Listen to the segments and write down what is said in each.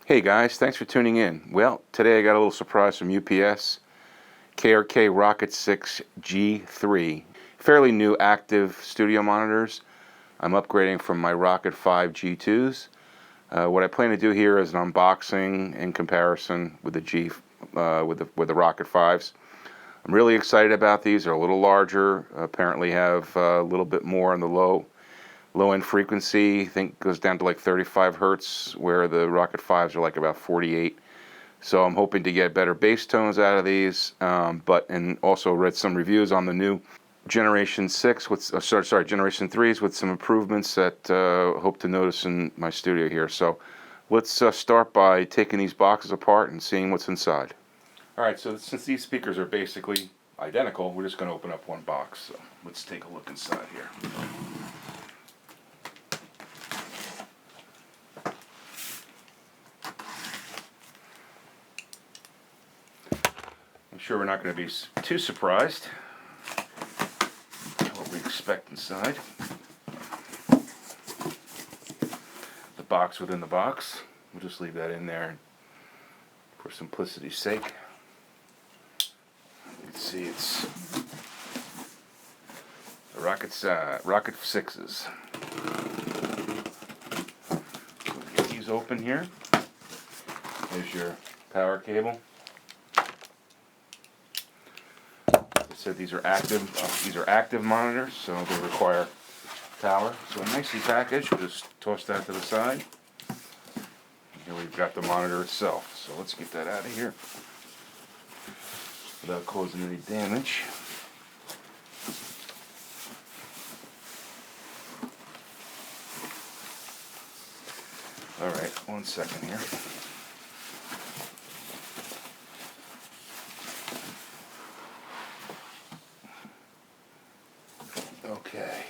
Hey guys, thanks for tuning in. Well, today I got a little surprise from UPS. KRK Rokit 6 G3. Fairly new active studio monitors. I'm upgrading from my Rokit 5 G2s. What I plan to do here is an unboxing in comparison with the with the Rokit 5s. I'm really excited about these. They're a little larger. Apparently have a little bit more on the low end frequency. I think goes down to like 35 hertz, where the Rokit 5s are like about 48. So I'm hoping to get better bass tones out of these. And also read some reviews on the new Generation 6 with Generation 3s with some improvements that hope to notice in my studio here. So let's start by taking these boxes apart and seeing what's inside. All right, so since these speakers are basically identical, we're just going to open up one box. So let's take a look inside here. I'm sure we're not going to be too surprised what we expect inside. The box within the box. We'll just leave that in there for simplicity's sake. You can see it's the Rokit 6s. So get these open here. There's your power cable. Said these are active monitors, so they require power. So nicely packaged. We'll just toss that to the side. And here we've got the monitor itself. So let's get that out of here without causing any damage. All right, 1 second here. Okay.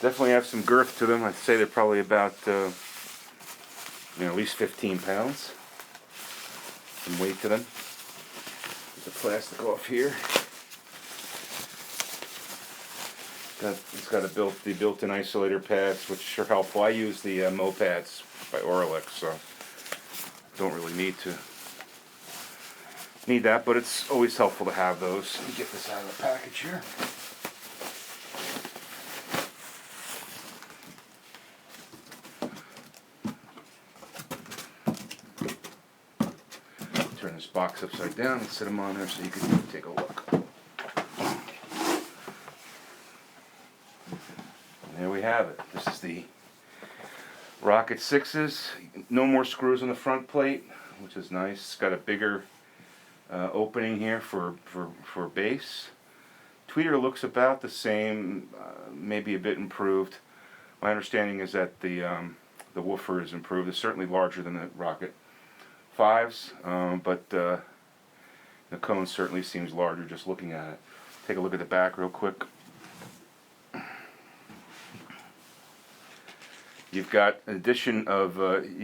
Definitely have some girth to them. I'd say they're probably about, at least 15 pounds. Some weight to them. Get the plastic off here. It's got the built-in isolator pads, which are helpful. I use the Mopads by Oralex, so don't really need that, but it's always helpful to have those. Let me get this out of the package here. Turn this box upside down and set them on there so you can take a look. And there we have it. This is the Rokit 6s. No more screws on the front plate, which is nice. It's got a bigger opening here for bass. Tweeter looks about the same, maybe a bit improved. My understanding is that the woofer is improved. It's certainly larger than the Rokit 5s, but the cone certainly seems larger just looking at it. Take a look at the back real quick. You've got an addition of,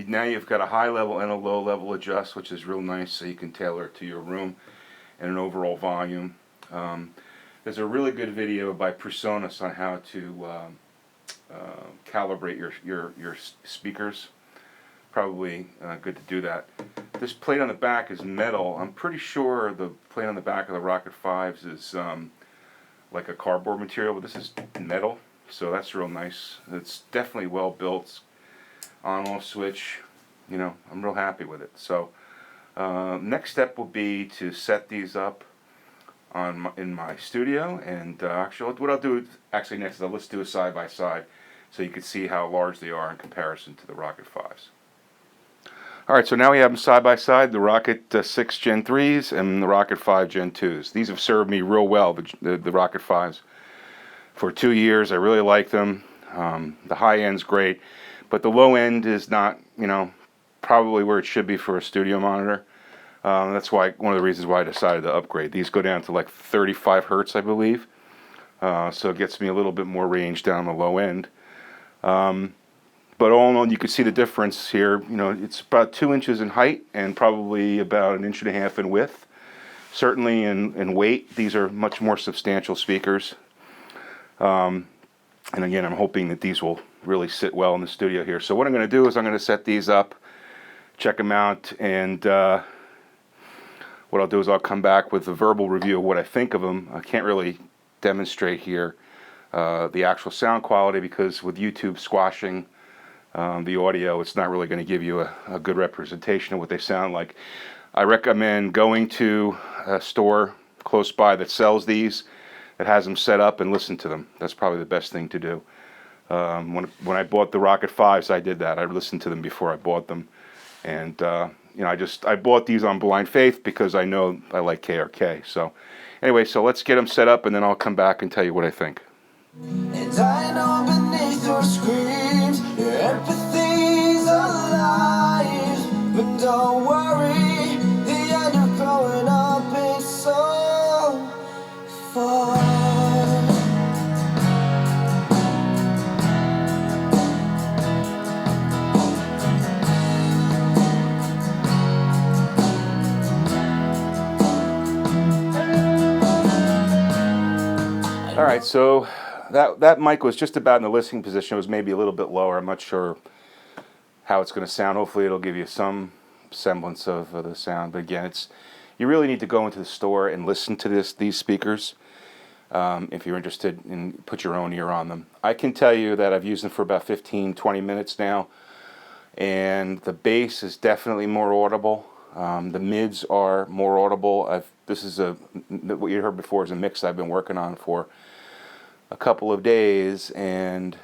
now you've got a high level and a low level adjust, which is real nice, so you can tailor it to your room and an overall volume. There's a really good video by Personas on how to calibrate your speakers. Probably good to do that. This plate on the back is metal. I'm pretty sure the plate on the back of the Rokit 5s is like a cardboard material, but this is metal. So that's real nice. It's definitely well built. On-off switch. I'm real happy with it. So next step will be to set these up in my studio. And actually, what I'll do next is let's do a side by side, so you can see how large they are in comparison to the Rokit 5s. All right, so now we have them side by side, the Rokit 6 Gen 3s and the Rokit 5 Gen 2s. These have served me real well, the Rokit 5s. For 2 years, I really like them. The high end's great, but the low end is not, probably where it should be for a studio monitor. That's why one of the reasons why I decided to upgrade. These go down to like 35 hertz, I believe. So it gets me a little bit more range down the low end. But all in all, you can see the difference here. It's about 2 inches in height and probably about 1.5 inches in width. Certainly in weight, these are much more substantial speakers. And again, I'm hoping that these will really sit well in the studio here. So what I'm going to do is I'm going to set these up, check them out, and what I'll do is I'll come back with a verbal review of what I think of them. I can't really demonstrate here the actual sound quality because with YouTube squashing the audio, it's not really going to give you a good representation of what they sound like. I recommend going to a store close by that sells these, that has them set up, and listen to them. That's probably the best thing to do. When I bought the Rokit 5s, I did that. I listened to them before I bought them. And you know, I bought these on blind faith because I know I like KRK. So anyway, so let's get them set up, and then I'll come back and tell you what I think. And I know beneath your screams your empathy's alive, but don't worry, the end of growing up is so far. All right, so that mic was just about in the listening position. It was maybe a little bit lower. I'm not sure how it's going to sound. Hopefully it'll give you some semblance of the sound. But again, you really need to go into the store and listen to these speakers if you're interested, and put your own ear on them. I can tell you that I've used them for about 15-20 minutes now, and the bass is definitely more audible. The mids are more audible. This is what you heard before is a mix I've been working on for a couple of days, and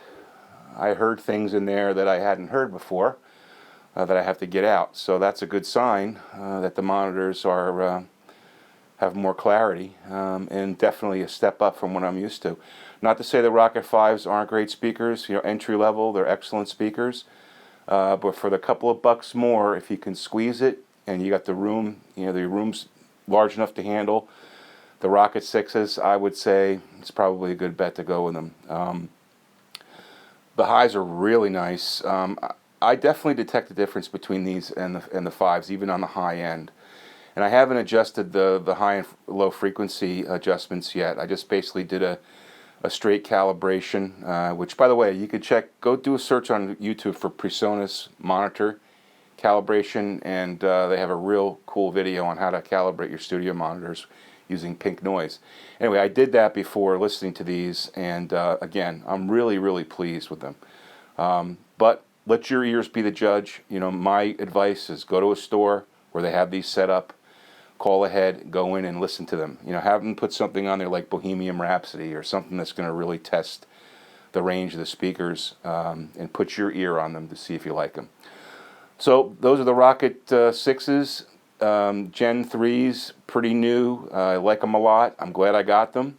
I heard things in there that I hadn't heard before that I have to get out. So that's a good sign that the monitors have more clarity, and definitely a step up from what I'm used to. Not to say the Rokit 5s aren't great speakers. You know, entry level, they're excellent speakers. But for the couple of bucks more, if you can squeeze it, and you got the room, you know, the room's large enough to handle the Rokit 6s, I would say it's probably a good bet to go with them. The highs are really nice. I definitely detect the difference between these and the 5s, even on the high end. And I haven't adjusted the high and low frequency adjustments yet. I just basically did a straight calibration, which, by the way, you could go do a search on YouTube for PreSonus monitor calibration, and they have a real cool video on how to calibrate your studio monitors using pink noise. Anyway, I did that before listening to these, and again, I'm really, really pleased with them. But let your ears be the judge. You know, my advice is go to a store where they have these set up, call ahead, go in and listen to them. You know, have them put something on there like Bohemian Rhapsody or something that's going to really test the range of the speakers, and put your ear on them to see if you like them. So those are the Rokit 6s, Gen 3s, pretty new. I like them a lot. I'm glad I got them.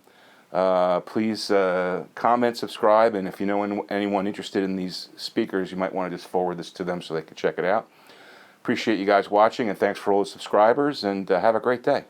Please comment, subscribe, and if you know anyone interested in these speakers, you might want to just forward this to them so they can check it out. Appreciate you guys watching, and thanks for all the subscribers, and have a great day.